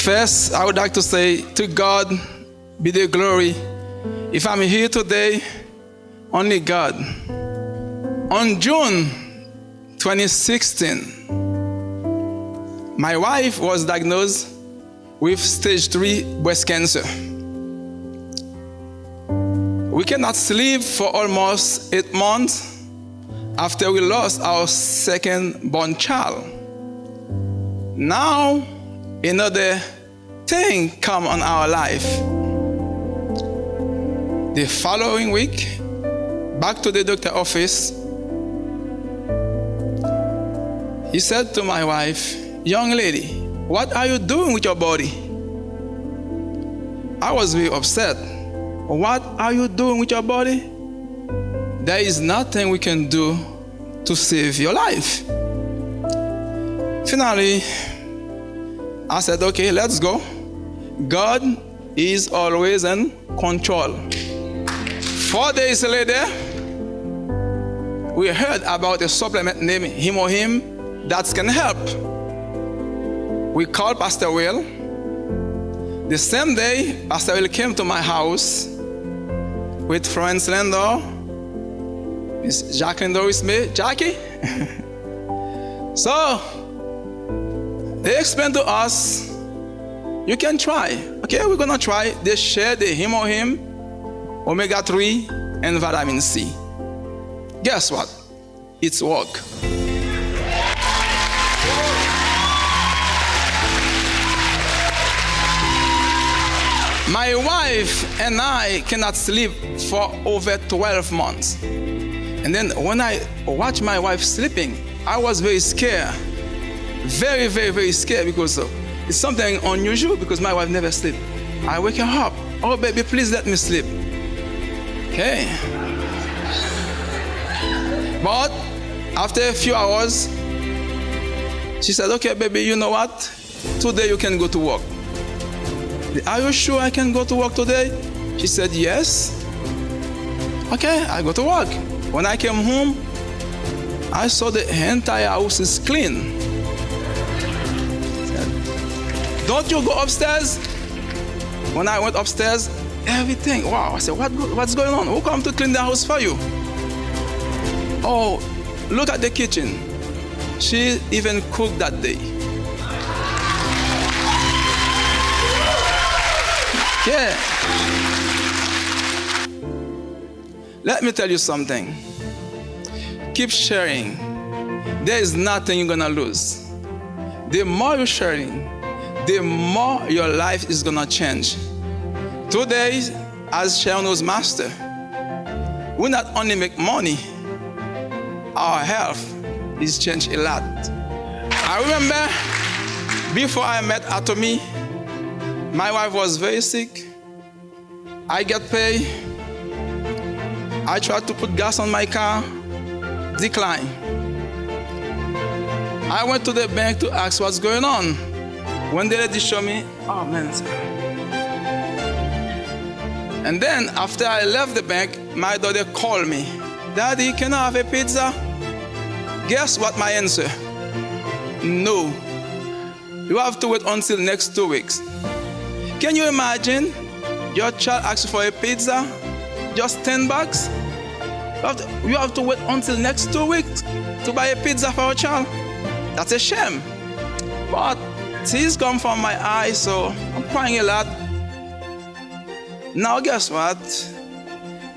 First, I would like to say to God be the glory. If I'm here today, only God. On June 2016, my wife was diagnosed with stage 3 breast cancer. We cannot sleep for almost 8 months after we lost our second born child. Now, another thing come on our life. The following week, back to the doctor office, he said to my wife, "Young lady, what are you doing with your body?" I was very upset. "What are you doing with your body?" "There is nothing we can do to save your life." Finally, I said, "Okay, let's go." God is always in control. 4 days later, we heard about a supplement named Hemohim that can help. We called Pastor Will. The same day, Pastor Will came to my house with Florence Lendor, Miss Jacqueline Doris May, Jackie. So, they explained to us, you can try. Okay, we're gonna try. They share the Hemohim, omega-3, and vitamin C. Guess what? It's work. My wife and I cannot sleep for over 12 months. And then when I watch my wife sleeping, I was very scared. Very, very, very scared because it's something unusual because my wife never sleeps. I wake her up. "Oh, baby, please let me sleep." Okay. But after a few hours, she said, "Okay, baby, you know what? Today you can go to work." "Are you sure I can go to work today?" She said, "Yes." Okay, I go to work. When I came home, I saw the entire house is clean. "Don't you go upstairs?" When I went upstairs, everything, wow. I said, what's going on? Who come to clean the house for you? "Oh, look at the kitchen. She even cooked that day." Yeah. Let me tell you something. Keep sharing. There is nothing you're gonna lose. The more you're sharing, the more your life is gonna change. Today, as Sharon was master, we not only make money, our health is changed a lot. I remember before I met Atomy, my wife was very sick. I get paid. I tried to put gas on my car, decline. I went to the bank to ask what's going on. When the lady showed me, oh man. And then after I left the bank, my daughter called me. "Daddy, can I have a pizza?" Guess what my answer? No. You have to wait until next 2 weeks. Can you imagine? Your child asks you for a pizza, just $10. You have to wait until next 2 weeks to buy a pizza for a child. That's a shame. But tears come from my eyes, so I'm crying a lot. Now guess what?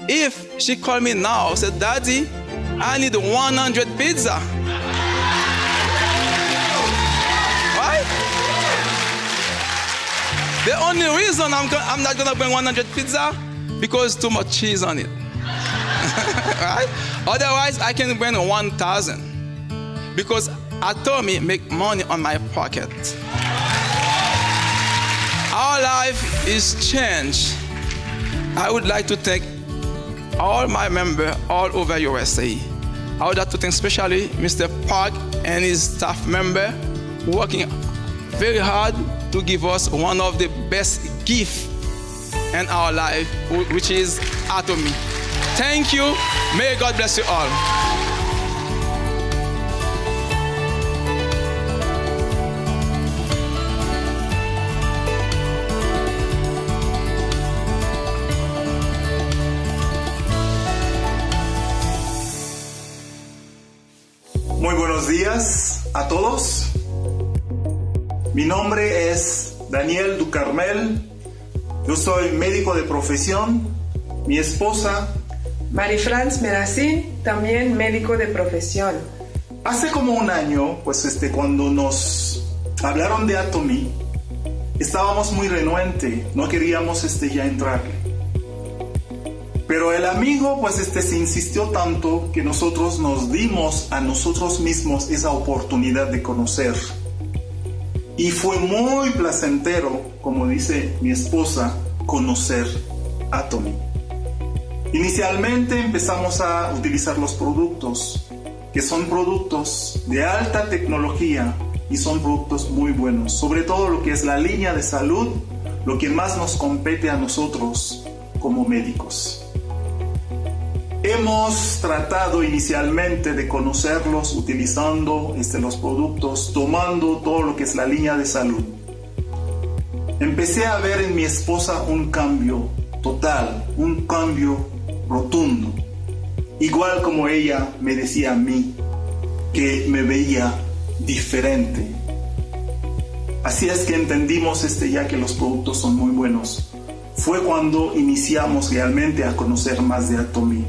If she called me now, said, "Daddy, I need 100 pizza." Right? The only reason I'm not gonna bring 100 pizza because too much cheese on it. Right? Otherwise, I can bring 1,000 because Atomy make money on my pocket. Our life is changed. I would like to thank all my members all over USA. I would like to thank especially Mr. Park and his staff member working very hard to give us one of the best gifts in our life, which is Atomy. Thank you. May God bless you all. Muy buenos días a todos. Mi nombre es Daniel Ducarmel. Yo soy médico de profesión. Mi esposa, Marie-France Meracin, también médico de profesión. hace como un año, cuando nos hablaron de Atomy, estábamos muy renuentes, no queríamos ya entrarle. Pero el amigo se insistió tanto que nosotros nos dimos a nosotros mismos esa oportunidad de conocer. Y fue muy placentero, como dice mi esposa, conocer Atomy. Inicialmente empezamos a utilizar los productos, que son productos de alta tecnología y son productos muy buenos. Sobre todo lo que es la línea de salud, lo que más nos compete a nosotros como médicos. Hemos tratado inicialmente de conocerlos utilizando los productos, tomando todo lo que es la línea de salud. Empecé a ver en mi esposa un cambio total, un cambio rotundo. Igual como ella me decía a mí que me veía diferente. Así es que entendimos ya que los productos son muy buenos. Fue cuando iniciamos realmente a conocer más de Atomy.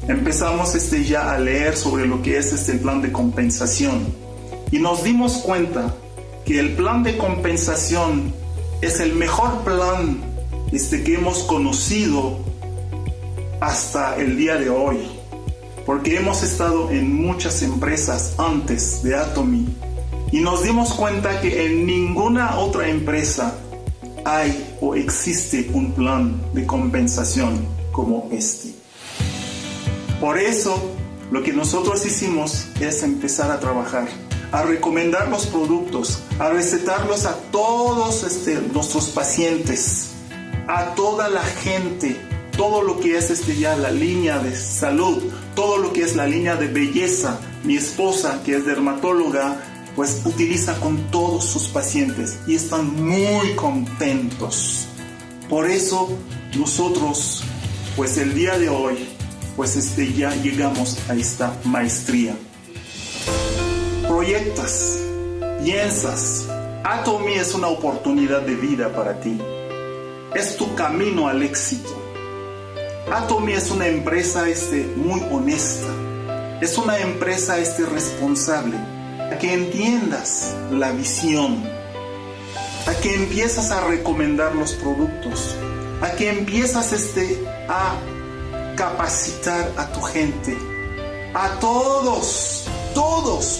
Empezamos ya a leer sobre lo que es el plan de compensación y nos dimos cuenta que el plan de compensación es el mejor plan que hemos conocido hasta el día de hoy, porque hemos estado en muchas empresas antes de Atomy y nos dimos cuenta que en ninguna otra empresa hay o existe un plan de compensación como este. Por eso, lo que nosotros hicimos es empezar a trabajar, a recomendar los productos, a recetarlos a todos nuestros pacientes, a toda la gente, todo lo que es ya la línea de salud, todo lo que es la línea de belleza. Mi esposa, que es dermatóloga, utiliza con todos sus pacientes y están muy contentos. Por eso, nosotros, el día de hoy, ya llegamos a esta maestría. Proyectas, piensas, Atomy es una oportunidad de vida para ti. Es tu camino al éxito. Atomy es una empresa muy honesta. Es una empresa responsable. A que entiendas la visión. A que empiezas a recomendar los productos. A que empiezas a capacitar a tu gente, a todos,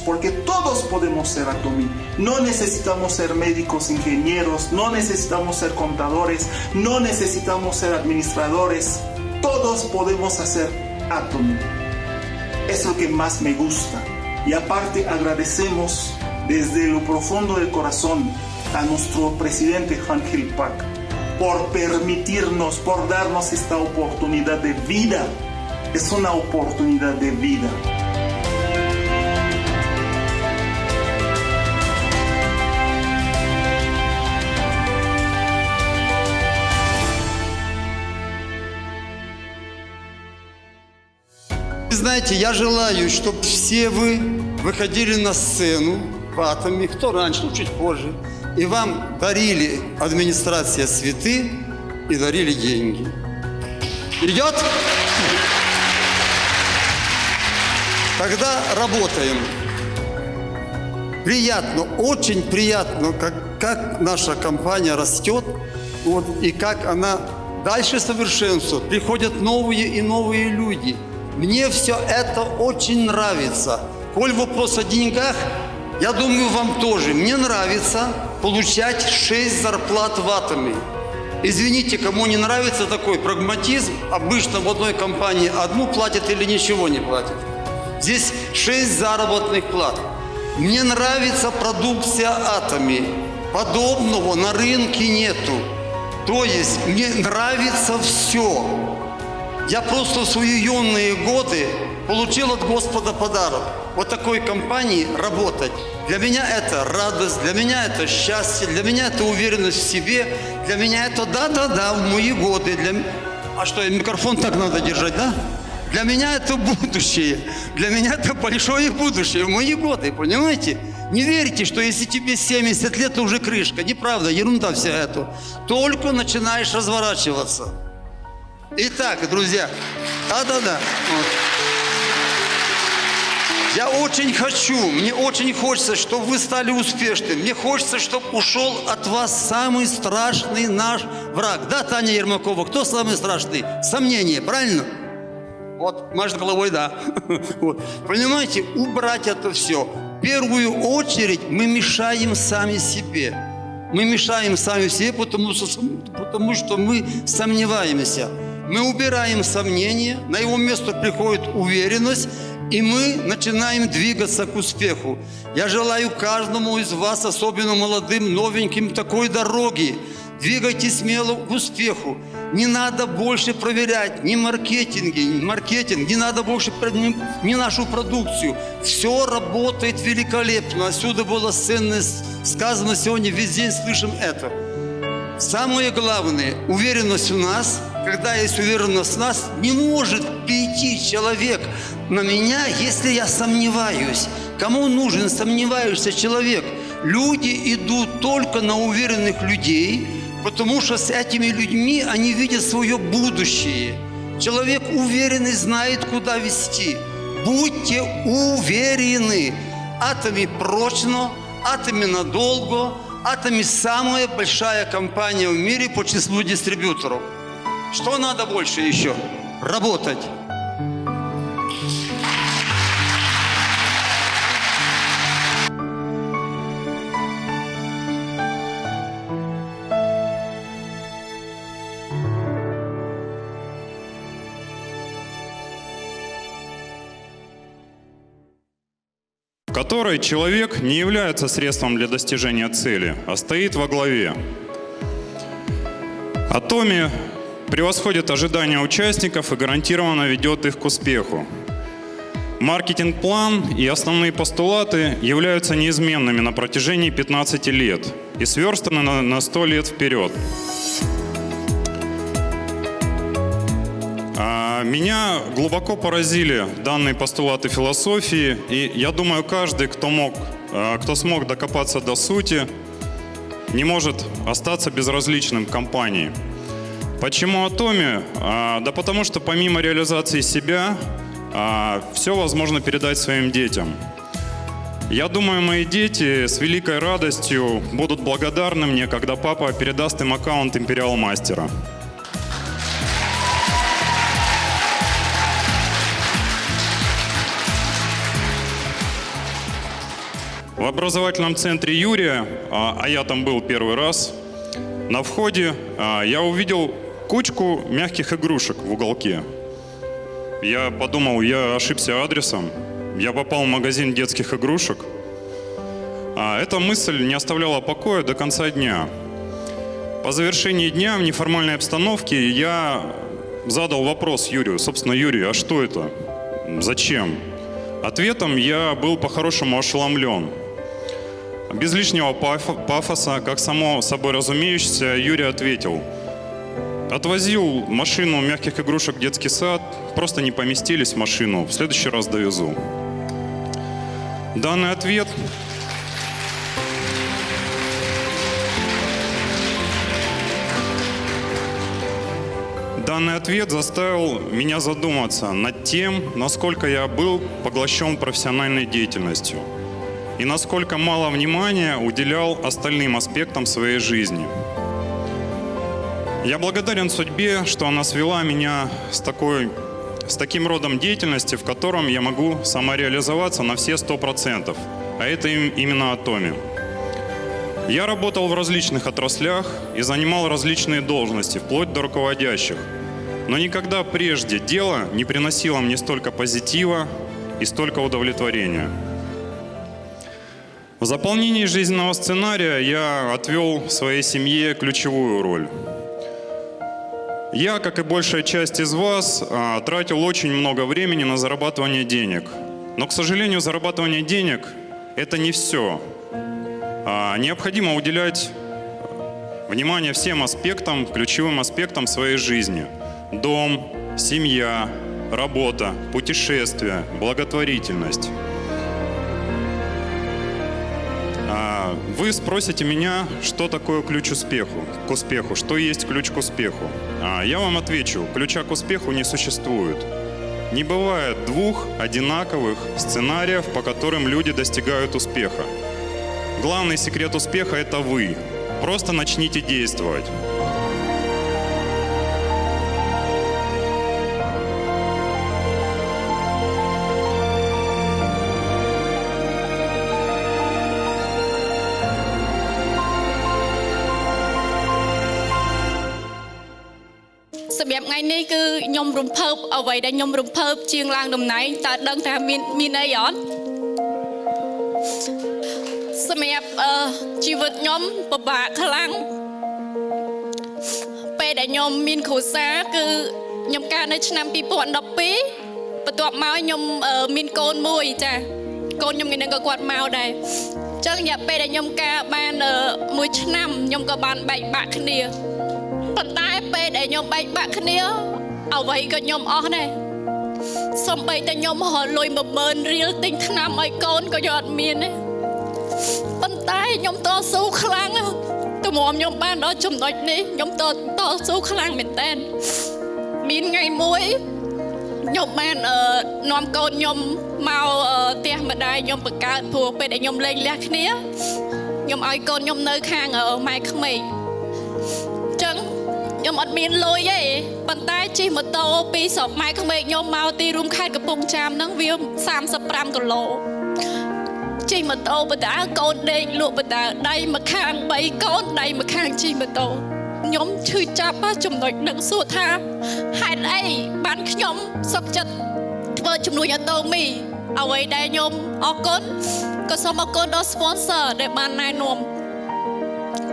porque todos podemos ser Atomy. No necesitamos ser médicos, ingenieros, no necesitamos ser contadores, no necesitamos ser administradores, todos podemos hacer Atomy. Es lo que más me gusta. Y aparte agradecemos desde lo profundo del corazón a nuestro presidente Han Gil Pak por permitirnos, por darnos esta oportunidad de vida. Es una oportunidad de vida. Знаете, я желаю, чтобы все вы выходили на сцену в Atomy, кто раньше, ну чуть позже, и вам дарили администрация цветы и дарили деньги. Идет? Тогда работаем. Приятно, очень приятно, как наша компания растет, и как она дальше совершенствует. Приходят новые и новые люди. Мне все это очень нравится. Коль вопрос о деньгах, я думаю, вам тоже. Мне нравится получать 6 зарплат в Atomy. Извините, кому не нравится такой прагматизм, обычно в одной компании одну платят или ничего не платят. Здесь 6 заработных плат. Мне нравится продукция Atomy. Подобного на рынке нету. То есть мне нравится все. Я просто в свои юные годы получил от Господа подарок. Вот такой компании работать. Для меня это радость, для меня это счастье, для меня это уверенность в себе, для меня это да-да-да в мои годы. А что, микрофон так надо держать, да? Для меня это будущее. Для меня это большое будущее в мои годы, понимаете? Не верьте, что если тебе 70 лет, то уже крышка. Неправда, ерунда вся эта. Только начинаешь разворачиваться. Итак, друзья, да-да-да. Вот. Я очень хочу, мне очень хочется, чтобы вы стали успешными. Мне хочется, чтобы ушел от вас самый страшный наш враг. Да, Таня Ермакова, кто самый страшный? Сомнение, правильно? Вот, машет головой, да. Вот. Понимаете, убрать это все. В первую очередь мы мешаем сами себе. Мы мешаем сами себе, потому что мы сомневаемся. Мы убираем сомнения, на его место приходит уверенность, и мы начинаем двигаться к успеху. Я желаю каждому из вас, особенно молодым, новеньким, такой дороги. Двигайтесь смело к успеху. Не надо больше проверять ни маркетинг, не надо больше ни нашу продукцию. Все работает великолепно. Отсюда было ценность сказано сегодня, весь день слышим это. Самое главное, уверенность в нас. Когда есть уверенность в нас, не может перейти человек на меня, если я сомневаюсь. Кому нужен сомневающийся человек? Люди идут только на уверенных людей, потому что с этими людьми они видят свое будущее. Человек уверенный знает, куда вести. Будьте уверены. Атоми прочно, Атоми надолго. Атоми самая большая компания в мире по числу дистрибьюторов. Что надо больше еще? Работать. В которой человек не является средством для достижения цели, а стоит во главе. Атоми превосходит ожидания участников и гарантированно ведет их к успеху. Маркетинг-план и основные постулаты являются неизменными на протяжении 15 лет и сверстаны на 100 лет вперед. Меня глубоко поразили данные постулаты философии, и я думаю, каждый, кто смог докопаться до сути, не может остаться безразличным к компании. Почему Атоми? Да потому что помимо реализации себя, все возможно передать своим детям. Я думаю, мои дети с великой радостью будут благодарны мне, когда папа передаст им аккаунт Империал Мастера. В образовательном центре Юрия, а я там был первый раз, на входе я увидел кучку мягких игрушек в уголке. Я подумал, я ошибся адресом, я попал в магазин детских игрушек. Эта мысль не оставляла покоя до конца дня. По завершении дня в неформальной обстановке я задал вопрос Юрию. Собственно, Юрий, а что это? Зачем? Ответом я был по-хорошему ошеломлен. Без лишнего пафоса, как само собой разумеющееся, Юрий ответил. Отвозил машину мягких игрушек в детский сад, просто не поместились в машину, в следующий раз довезу. Данный ответ заставил меня задуматься над тем, насколько я был поглощен профессиональной деятельностью и насколько мало внимания уделял остальным аспектам своей жизни. Я благодарен судьбе, что она свела меня с таким родом деятельности, в котором я могу самореализоваться на все 100%, а это именно Атоми. Я работал в различных отраслях и занимал различные должности, вплоть до руководящих. Но никогда прежде дело не приносило мне столько позитива и столько удовлетворения. В заполнении жизненного сценария я отвел в своей семье ключевую роль. Я, как и большая часть из вас, тратил очень много времени на зарабатывание денег. Но, к сожалению, зарабатывание денег – это не все. Необходимо уделять внимание всем аспектам, ключевым аспектам своей жизни. Дом, семья, работа, путешествия, благотворительность. Вы спросите меня, что такое ключ к успеху, что есть ключ к успеху. Я вам отвечу, ключа к успеху не существует. Не бывает двух одинаковых сценариев, по которым люди достигают успеха. Главный секрет успеха – это вы. Просто начните действовать.សម្រាប់ថ្ងៃនេះគឺខ្ញុំរំភើបអ្វីដែលខ្ញុំរំភើបជាងឡើងតំណែងតើដឹងថាមានអីអត់សម្រាប់ជីវិតខ្ញុំពិបាកខ្លាំងពេលដែលខ្ញុំមានគ្រួសារគឺខ្ញុំកើតនៅឆ្នាំ2012បន្ទាប់មកខ្ញុំមានកូនមួយចាកូនខ្ញុំថ្ងៃនេះក៏គាត់មកដែរចឹងរយៈពេលដែលខ្ញុំការបាន1ឆ្នាំខ្ញុំក៏បានបែកបាក់គ្នាប៉ុន្តែពេលដែលខ្ញុំបែកបាក់គ្នាអ្វីក៏ខ្ញុំអស់ដែរសូម្បីតែខ្ញុំរកលុយ10000រៀលទិញថ្នាំឲ្យកូនក៏យកអត់មានដែរប៉ុន្តែខ្ញុំតស៊ូខ្លាំងតម្រាំខ្ញុំបានដល់ចំណុចនេះខ្ញុំតស៊ូខ្លាំងមែនតើមានថ្ងៃមួយខ្ញុំបាននាំកូនខ្ញុំមកផ្ទះម្ដាយខ្ញុំបង្កើតព្រោះពេលដែលខ្ញុំលេងលះគ្នាខ្ញុំឲ្យកូនខ្ញុំនៅខាងម៉ែក្មេកចឹងខ្ញុំអត់មានលុយទេប៉ុន្តែជិះម៉ូតូពីស្រុកម៉ែក្មេកខ្ញុំមកទីរួមខេត្តកំពង់ចាមហ្នឹងវា35គីឡូជិះម៉ូតូបដាកូនដេកលក់បដាដៃម្ខាង3កូនដៃម្ខាងជិះម៉ូតូខ្ញុំឈឺចាប់ចំណុចនឹងសួរថាហេតុអីបានខ្ញុំសុខចិត្តធ្វើជំនួយអាតូមីអ្វីដែលខ្ញុំអរគុណក៏សូមអរគុណដល់ sponsor ដែលបានណែនាំ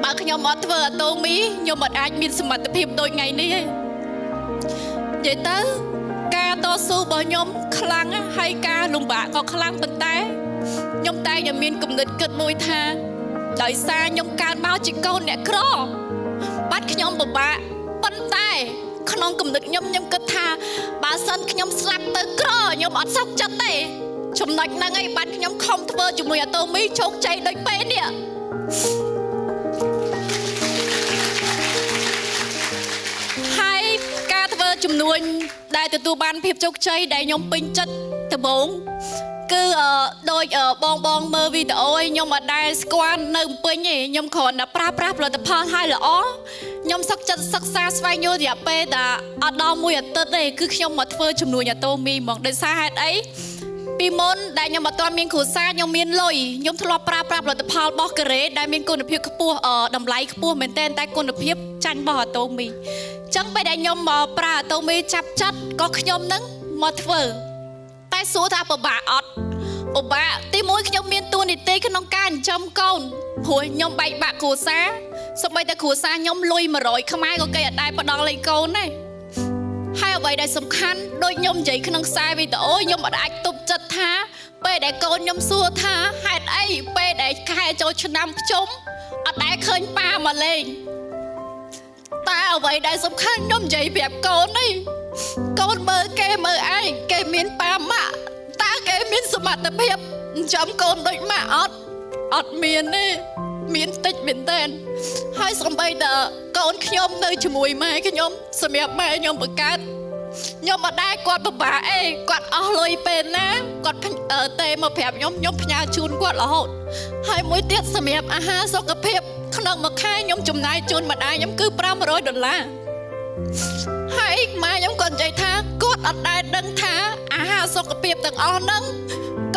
បើខ្ញុំអត់ធ្វើអាតូមីខ្ញុំមិនអាចមានសមត្ថភាពដូចថ្ងៃនេះទេនិយាយទៅការតស៊ូរបស់ខ្ញុំខ្លាំងហើយការលំបាកក៏ខ្លាំងប៉ុន្តែខ្ញុំតែងតែមានគំនិតគិតមួយថាដោយសារខ្ញុំកើតមកជាកូនអ្នកក្របាត់ខ្ញុំពិបាកប៉ុន្តែក្នុងគំនិតខ្ញុំគិតថាបើសិនខ្ញុំស្លាប់ទៅក្រខ្ញុំអត់សុខចិត្តទេចំណុចហ្នឹងឯងបាត់ខ្ញុំខំធ្វើជាមួយអាតូមីជោគជ័យដូចពេលនេះហើយការធ្វើជំនួញដែលទទួលបានភាពជោគជ័យដែលខ្ញុំពេញចិត្តដំបូងគឺដូចបងមើលវីដេអូឲ្យខ្ញុំអត់ដែលស្គាល់នៅពេញទេខ្ញុំគ្រាន់តែប្រើប្រាស់ផលិតផលឲ្យល្អខ្ញុំសុខចិត្តសិក្សាស្វែងយល់រយៈពេលតែអត់ដល់1អាទិត្យទេគឺខ្ញុំមកធ្វើជំនួញអាតូមីហ្មងដោយសារហេតុអីពីមុនដែលខ្ញុំអត់ទាន់មានគ្រួសារខ្ញុំមានលុយខ្ញុំធ្លាប់ប្រើប្រាស់ផលិតផលរបស់កូរ៉េដែលមានគុណភាពខ្ពស់តម្លៃខ្ពស់មែនទែនតែគុណភាពចាញ់របស់អាតូមីចឹងពេលដែលខ្ញុំមកប្រើអាតូមីចាប់ចិត្តក៏ខ្ញុំនឹងមកធ្វើតែសួរថាពិបាកអត់ពិបាកទីមួយខ្ញុំមានតួនាទីក្នុងការចិញ្ចឹមកូនព្រោះខ្ញុំបែកបាក់គ្រួសារសូម្បីតែគ្រួសារខ្ញុំលុយ100ខ្មែរក៏គេអត់ដែលផ្ដល់លេខកូនដែរហើយអ្វីដែលសំខាន់ដូចខ្ញុំនិយាយក្នុងខ្សែវីដេអូខ្ញុំអត់អាចទប់ចិត្តថាពេលដែលកូនខ្ញុំសួរថាហេតុអីពេលដែលខែចូលឆ្នាំភ្ជុំអត់ដែលឃើញប៉ាមកលេងតែអ្វីដែលសំខាន់ខ្ញុំនិយាយប្រាប់កូននេះកូនមើលគេមើលឯងគេមានប៉ាម៉ាក់តើគេមានសមត្ថភាពចិញ្ចឹមកូនដូចម៉ាក់អត់មានទេមានតិចមែនតើហើយសំបីតើកូនខ្ញុំនៅជាមួយម៉ែខ្ញុំសម្រាប់ម៉ែខ្ញុំបង្កើតខ្ញុំមិនដែរគាត់ពិបាកអីគាត់អស់លុយពេលណាគាត់ទេមកប្រាប់ខ្ញុំផ្ញើជូនគាត់រហូតហើយមួយទៀតសម្រាប់អាហារសុខភាពក្នុងមួយខែខ្ញុំចំណាយជូនម្ដាយខ្ញុំគឺ$500ហើយម៉ែខ្ញុំគាត់និយាយថាគាត់អត់ដែលដឹងថាអាហារសុខភាពទាំងអស់ហ្នឹង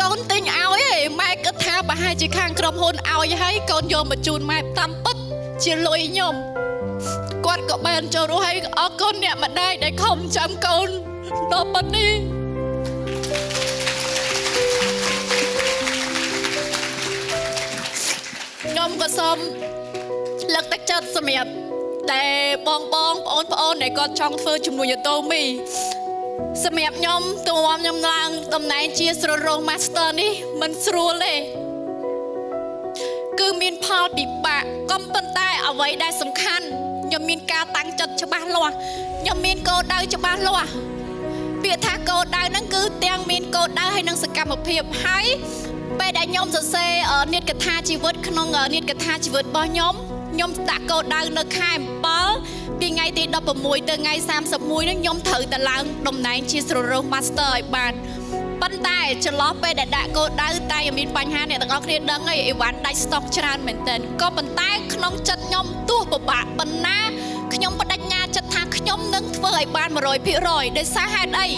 កូនទិញឲ្យឯងម៉ែគិតថាប្រហែលជាខាងក្រុមហ៊ុនឲ្យហើយកូនយកមកជូនម៉ែតាមពិតជាលុយខ្ញុំគាត់ក៏បានចូលរស់ហើយអរគុណអ្នកម្ដាយដែលខំចាំកូនដល់ប៉ុណ្នេះខ្ញុំក៏សូមលើកទឹកចិត្តសម្រាប់តែបងប្អូនដែលគាត់ចង់ធ្វើជំនួយអាតូមីសម្រាប់ខ្ញុំឡើងតំណែងជាស្រូលរង Master នេះមិនស្រួលទេគឺមានផលពិបាកក៏ប៉ុន្តែអ្វីដែលសំខាន់ខ្ញុំមានការតាំងចិត្តច្បាស់លាស់ខ្ញុំមានគោលដៅច្បាស់លាស់ ពាក្យថាគោលដៅហ្នឹងគឺទាំងមានគោលដៅហើយនឹងសកម្មភាពហើយពេលដែលខ្ញុំសរសេរនាដកថាជីវិតក្នុងនាដកថាជីវិតរបស់ខ្ញុំដាក់គោលដៅនៅខែ7ពីថ្ងៃទី16ទៅថ្ងៃ31នេះខ្ញុំត្រូវទៅឡើងតំណែងជាស្រូររស់ Master ឲ្យបានប៉ុន្តែចន្លោះពេលដែលដាក់គោលដៅតែមានបញ្ហាអ្នកទាំងអស់គ្នាដឹងហើយអីវ៉ាន់ដាច់ស្តុកច្រើនមែនទែនក៏ប៉ុន្តែក្នុងចិត្តខ្ញុំទោះពិបាកប៉ុណ្ណាខ្ញុំបដិញ្ញាចិត្តថាខ្ញុំនឹងធ្វើឲ្យបាន 100% ដោយសារហេតុអី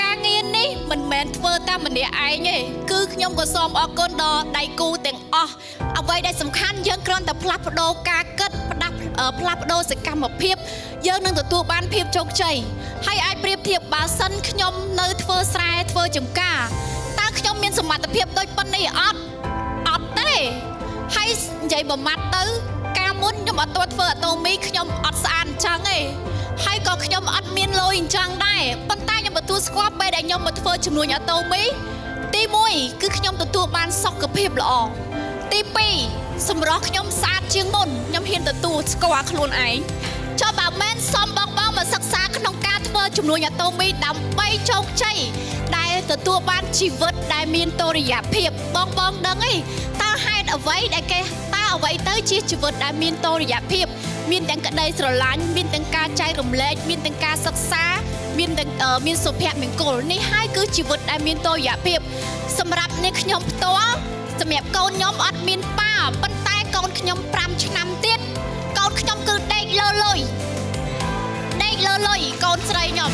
ការងារនេះមិនមែនធ្វើតែម្នាក់ឯងទេគឺខ្ញុំក៏សូមអរគុណដល់ដៃគូទាំងអស់អ្វីដែលសំខាន់យើងគ្រាន់តែផ្លាស់ប្ដូរការគិតផ្លាស់ប្ដូរសកម្មភាពយើងនឹងទទួលបានភាពជោគជ័យហើយអាចប្រៀបធៀបបើសិនខ្ញុំនៅធ្វើស្រែធ្វើចម្ការតើខ្ញុំមានសមត្ថភាពដូចប៉ុណ្នេះអត់ទេហើយនិយាយបំមាត់ទៅការមុនខ្ញុំអត់ទាន់ធ្វើអាតូមីខ្ញុំអត់ស្អាតអញ្ចឹងទេហើយក៏ខ្ញុំអត់មានលុយអញ្ចឹងដែរប៉ុន្តែខ្ញុំទទួលស្គាល់ពេលដែលខ្ញុំមកធ្វើជំនួញអាតូមីទី1គឺខ្ញុំទទួលបានសុខភាពល្អទី2សម្រស់ខ្ញុំស្អាតជាងមុនខ្ញុំហ៊ានទទួលស្គាល់ខ្លួនឯងចុះបើមិនសមបងមកសិក្សាក្នុងការធ្វើជំនួញអាតូមីដើម្បីជោគជ័យដែលទទួលបានជីវិតដែលមានតុល្យភាពបងដឹងអីតើហេតុអ្វីដែលគេតើអ្វីទៅជាជីវិតដែលមានតុល្យភាពមានទាំងក្តីស្រឡាញ់មានទាំងការចែករំលែកមានទាំងការសិក្សាមានទាំងមានសុភមង្គលនេះហើយគឺជីវិតដែលមានតុល្យភាពសម្រាប់អ្នកខ្ញុំផ្ទាល់សម្រាប់កូនខ្ញុំអត់មានប៉ាប៉ុន្តែកូនខ្ញុំ5ឆ្នាំទៀតកូនខ្ញុំគឺដេកលើលុយកូនស្រីខ្ញុំ